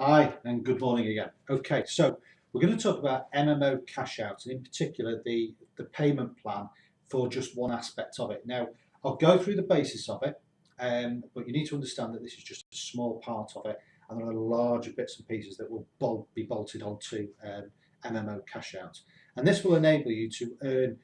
Hi and good morning again. Okay, so we're going to talk about MMOCashOut and in particular the payment plan for just one aspect of it. Now, I'll go through the basis of it, but you need to understand that this is just a small part of it and there are larger bits and pieces that will be bolted onto MMOCashOut. And this will enable you to earn,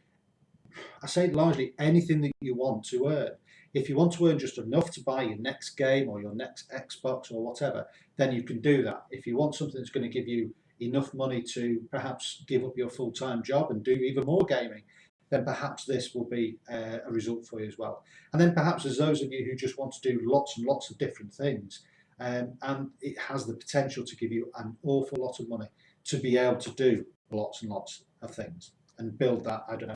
I say largely anything that you want to earn. If you want to earn just enough to buy your next game or your next Xbox or whatever, then you can do that. If you want something that's going to give you enough money to perhaps give up your full-time job and do even more gaming, then perhaps this will be a result for you as well. And then perhaps there's those of you who just want to do lots and lots of different things, and it has the potential to give you an awful lot of money to be able to do lots and lots of things and build that, I don't know,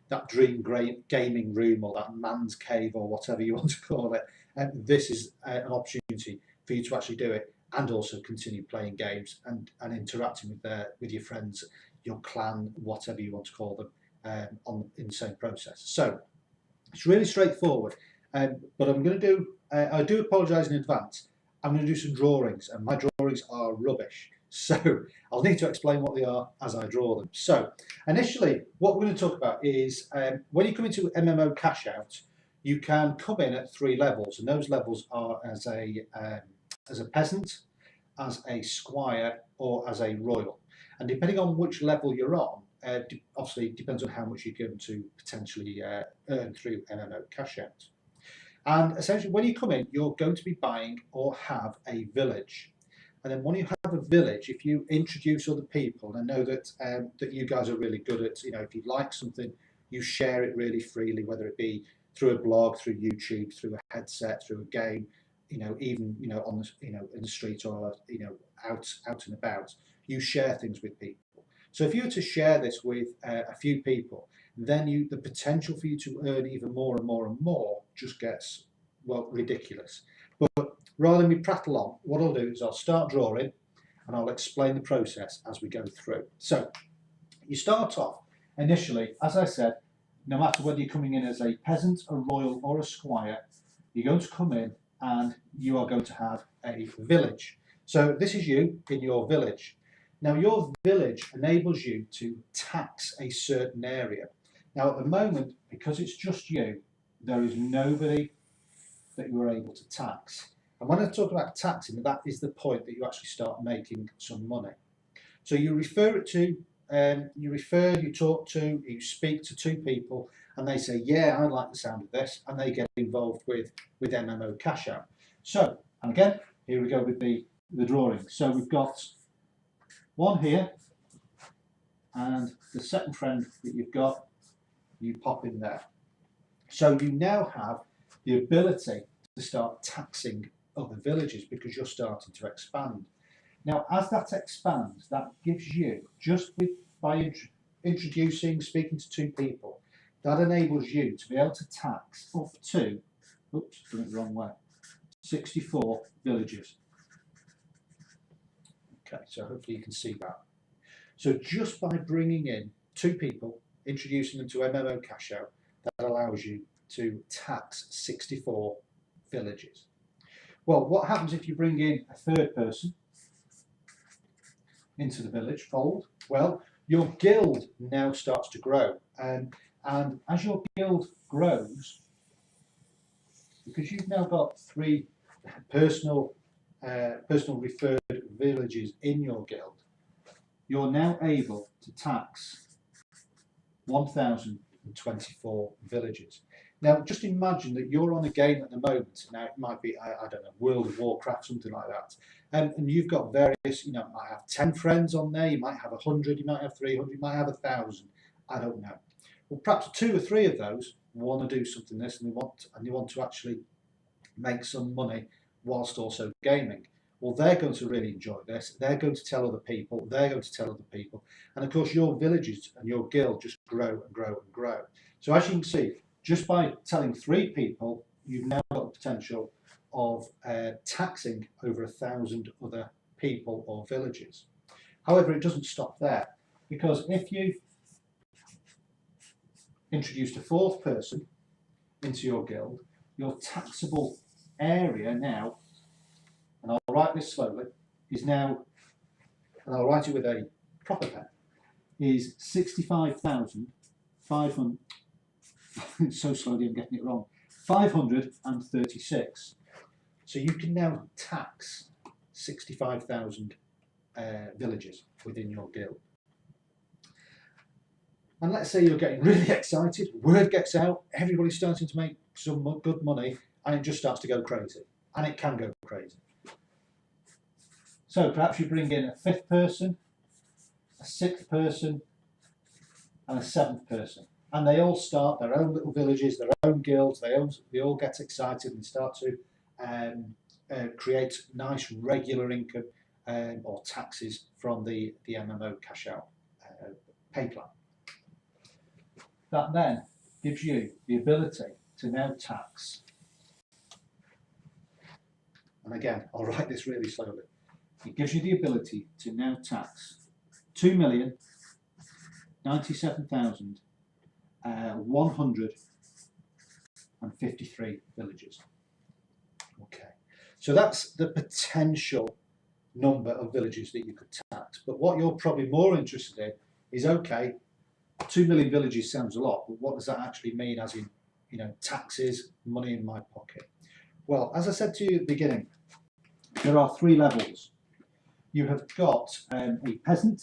that dream gaming room or that man's cave or whatever you want to call it. And this is an opportunity for you to actually do it and also continue playing games and interacting with your friends, your clan, whatever you want to call them, in the same process. So it's really straightforward. But I'm going to do, I do apologise in advance. I'm going to do some drawings and my drawings are rubbish. So I'll need to explain what they are as I draw them. So initially, what we're going to talk about is when you come into MMOCashOut, you can come in at 3 levels, and those levels are as a peasant, as a squire, or as a royal. And depending on which level you're on, obviously it depends on how much you're going to potentially earn through MMOCashOut. And essentially, when you come in, you're going to be buying or have a village. And then when you have a village, if you introduce other people, and I know that that you guys are really good at, if you like something, you share it really freely, whether it be through a blog, through YouTube, through a headset, through a game, even on the in the street or out and about, you share things with people. So if you were to share this with a few people, then the potential for you to earn even more and more and more just gets, well, ridiculous. But rather than me prattle on, what I'll do is I'll start drawing and I'll explain the process as we go through. So you start off initially, as I said, no matter whether you're coming in as a peasant, a royal or a squire, you're going to come in and you are going to have a village. So this is you in your village. Now your village enables you to tax a certain area. Now at the moment, because it's just you, there is nobody that you are able to tax. And when I talk about taxing, that is the point that you actually start making some money. So you refer it to, you talk to, you speak to 2 people, and they say, yeah, I like the sound of this, and they get involved with MMOCashOut. So, and again, here we go with the drawing. So we've got one here, and the second friend that you've got, you pop in there. So you now have the ability to start taxing other villages because you're starting to expand. Now, as that expands, that gives you, by introducing, speaking to 2 people, that enables you to be able to tax up to, oops, done it the wrong way, 64 villages. Okay, so hopefully you can see that. So just by bringing in 2 people, introducing them to MMOCashOut, that allows you to tax 64 villages. Well, what happens if you bring in a 3rd person into the village fold? Well, your guild now starts to grow, and as your guild grows, because you've now got 3 personal referred villages in your guild, you're now able to tax 1,024 villages. Now, just imagine that you're on a game at the moment. Now, it might be, I don't know, World of Warcraft, something like that. And you've got various, you might have 10 friends on there, you might have 100, you might have 300, you might have 1,000. I don't know. Well, perhaps 2 or 3 of those want to do something this and they want to actually make some money whilst also gaming. Well, they're going to really enjoy this. They're going to tell other people. They're going to tell other people. And of course, your villages and your guild just grow and grow and grow. So as you can see, just by telling 3 people, you've now got the potential of taxing over 1,000 other people or villages. However, it doesn't stop there, because if you introduced a 4th person into your guild, your taxable area now, and I'll write this slowly, is now, and I'll write it with a proper pen, is 65,500, so slowly I'm getting it wrong, 536. So you can now tax 65,000 villages within your guild. And let's say you're getting really excited, word gets out, everybody's starting to make some good money, and it just starts to go crazy. And it can go crazy. So perhaps you bring in a 5th person, a 6th person, and a 7th person. And they all start their own little villages, their own guilds, they all get excited and start to create nice regular income or taxes from the MMOCashOut pay plan. That then gives you the ability to now tax, and again, I'll write this really slowly. It gives you the ability to now tax 2,097,153 villages. Okay, so that's the potential number of villages that you could tax. But what you're probably more interested in is, okay, 2 million villages sounds a lot, but what does that actually mean, as in, you know, taxes, money in my pocket? Well, as I said to you at the beginning, there are 3 levels. You have got a peasant,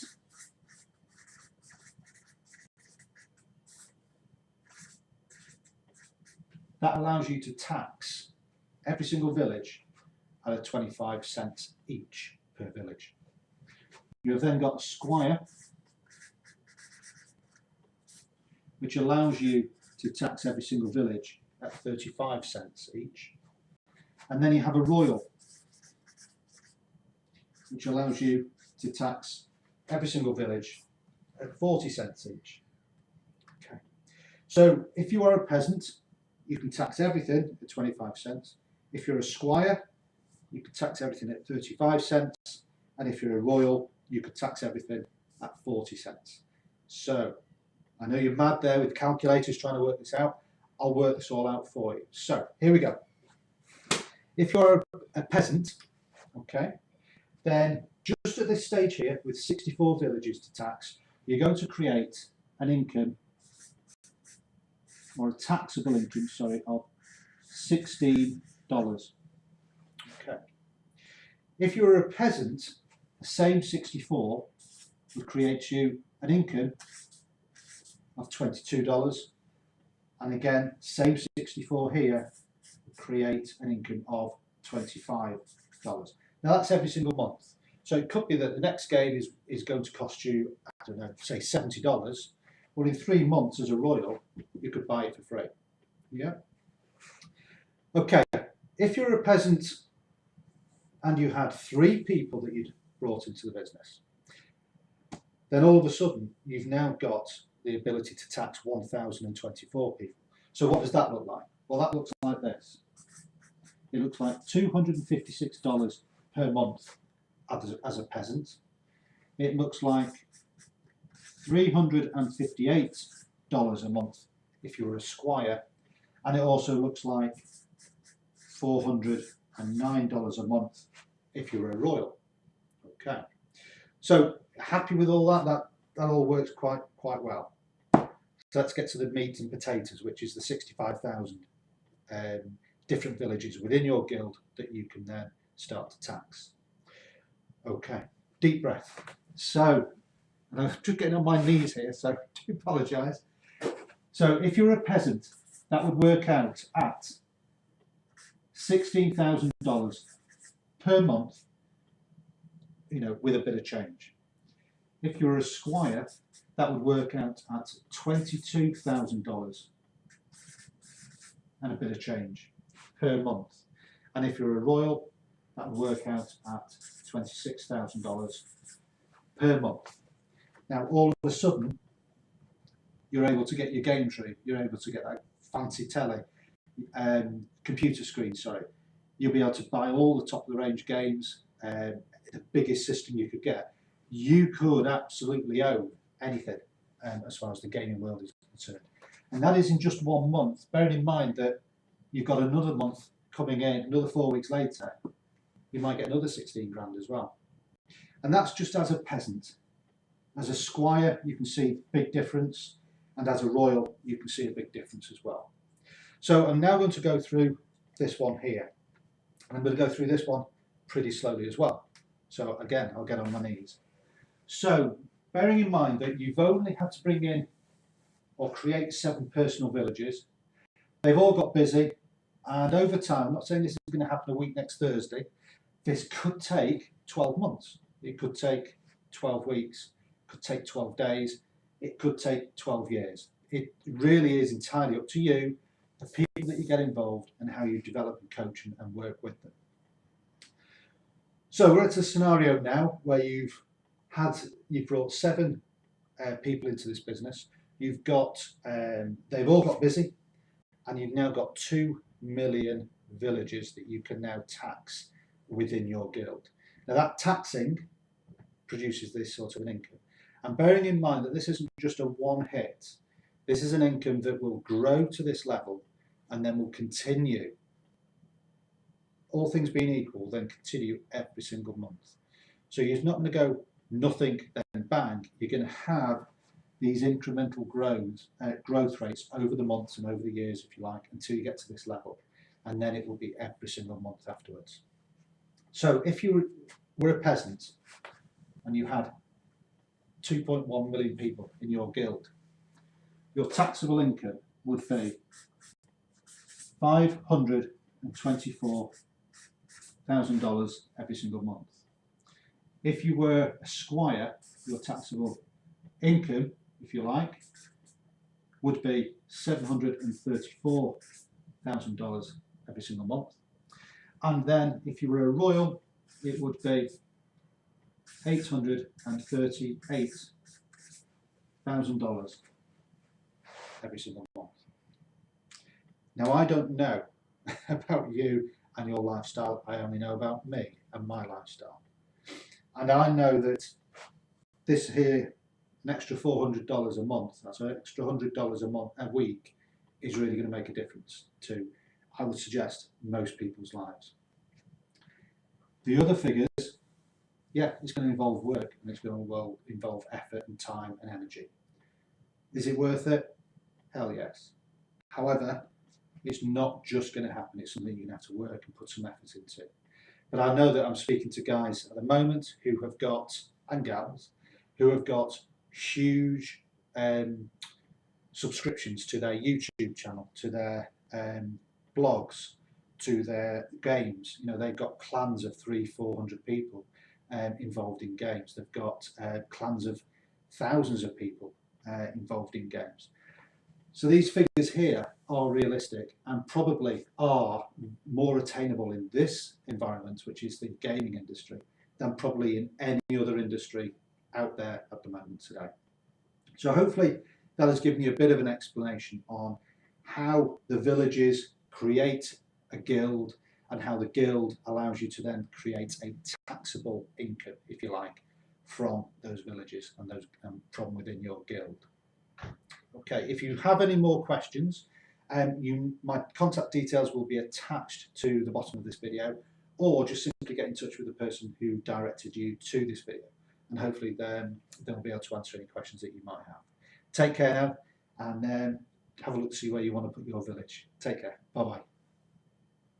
that allows you to tax every single village at a 25 cents each per village. You have then got a squire, which allows you to tax every single village at 35 cents each. And then you have a royal, which allows you to tax every single village at 40 cents each. Okay. So if you are a peasant, you can tax everything at 25 cents. If you're a squire, you can tax everything at 35 cents. And if you're a royal, you could tax everything at 40 cents. So I know you're mad there with calculators trying to work this out. I'll work this all out for you. So here we go. If you're a peasant, okay, then just at this stage here, with 64 villages to tax, you're going to create an income, or a taxable income, sorry, of $16. Okay. If you're a peasant, the same 64 would create you an income of $22, and again, same 64 here would create an income of $25. Now that's every single month. So it could be that the next game is going to cost you, I don't know, say $70, or in 3 months as a royal, you could buy it for free. Yeah? Okay, if you're a peasant and you had 3 people that you'd brought into the business, then all of a sudden you've now got the ability to tax 1,024 people. So what does that look like? Well, that looks like this. It looks like $256 per month as a peasant. It looks like $358 a month if you're a squire, and it also looks like $409 a month if you're a royal. Okay, so happy with all that? That all works quite well. So let's get to the meat and potatoes, which is the 65,000 different villages within your guild that you can then start to tax. Okay, deep breath. So, and I'm just getting on my knees here, so I do apologise. So if you're a peasant, that would work out at $16,000 per month, you know, with a bit of change. If you're a squire, that would work out at $22,000 and a bit of change per month. And if you're a royal, that would work out at $26,000 per month. Now, all of a sudden, you're able to get your game tree, you're able to get that fancy telly, computer screen, sorry. You'll be able to buy all the top of the range games, the biggest system you could get. You could absolutely own anything as far as the gaming world is concerned. And that is in just 1 month, bearing in mind that you've got another month coming in, another 4 weeks later, you might get another 16 grand as well. And that's just as a peasant. As a squire, you can see a big difference, and as a royal, you can see a big difference as well. So I'm now going to go through this one here, and I'm going to go through this one pretty slowly as well. So again, I'll get on my knees. So bearing in mind that you've only had to bring in or create 7 personal villages, they've all got busy, and over time, I'm not saying this is going to happen a week next Thursday, this could take 12 months, it could take 12 weeks, it could take 12 days, it could take 12 years. It really is entirely up to you, the people that you get involved, and how you develop and coach and work with them. So we're at a scenario now where you've brought 7 people into this business. You've got, they've all got busy, and you've now got 2 million villages that you can now tax within your guild. Now that taxing produces this sort of an income. And bearing in mind that this isn't just a one hit, this is an income that will grow to this level and then will continue, all things being equal, then continue every single month. So you're not going to go nothing then bang. You're going to have these incremental growth rates over the months and over the years, if you like, until you get to this level, and then it will be every single month afterwards. So if you were a peasant and you had 2.1 million people in your guild, your taxable income would be $524,000 every single month. If you were a squire, your taxable income, if you like, would be $734,000 every single month. And then if you were a royal, it would be $838,000 every single month. Now, I don't know about you and your lifestyle. I only know about me and my lifestyle. And I know that this here, an extra $400 a month, that's an extra $100 a month, a week, is really going to make a difference to, I would suggest, most people's lives. The other figures, yeah, it's going to involve work, and it's going to involve effort and time and energy. Is it worth it? Hell yes. However, it's not just going to happen. It's something you're going to have to work and put some effort into. But I know that I'm speaking to guys at the moment who have got, and gals, who have got huge subscriptions to their YouTube channel, to their blogs, to their games. You know, they've got clans of 300-400 people involved in games. They've got clans of thousands of people involved in games. So these figures here are realistic and probably are more attainable in this environment, which is the gaming industry, than probably in any other industry out there at the moment today. So hopefully that has given you a bit of an explanation on how the villages create a guild and how the guild allows you to then create a taxable income, if you like, from those villages and those from within your guild. Okay, if you have any more questions, my contact details will be attached to the bottom of this video, or just simply get in touch with the person who directed you to this video, and hopefully then they'll be able to answer any questions that you might have. Take care now, and have a look to see where you want to put your village. Take care. Bye-bye.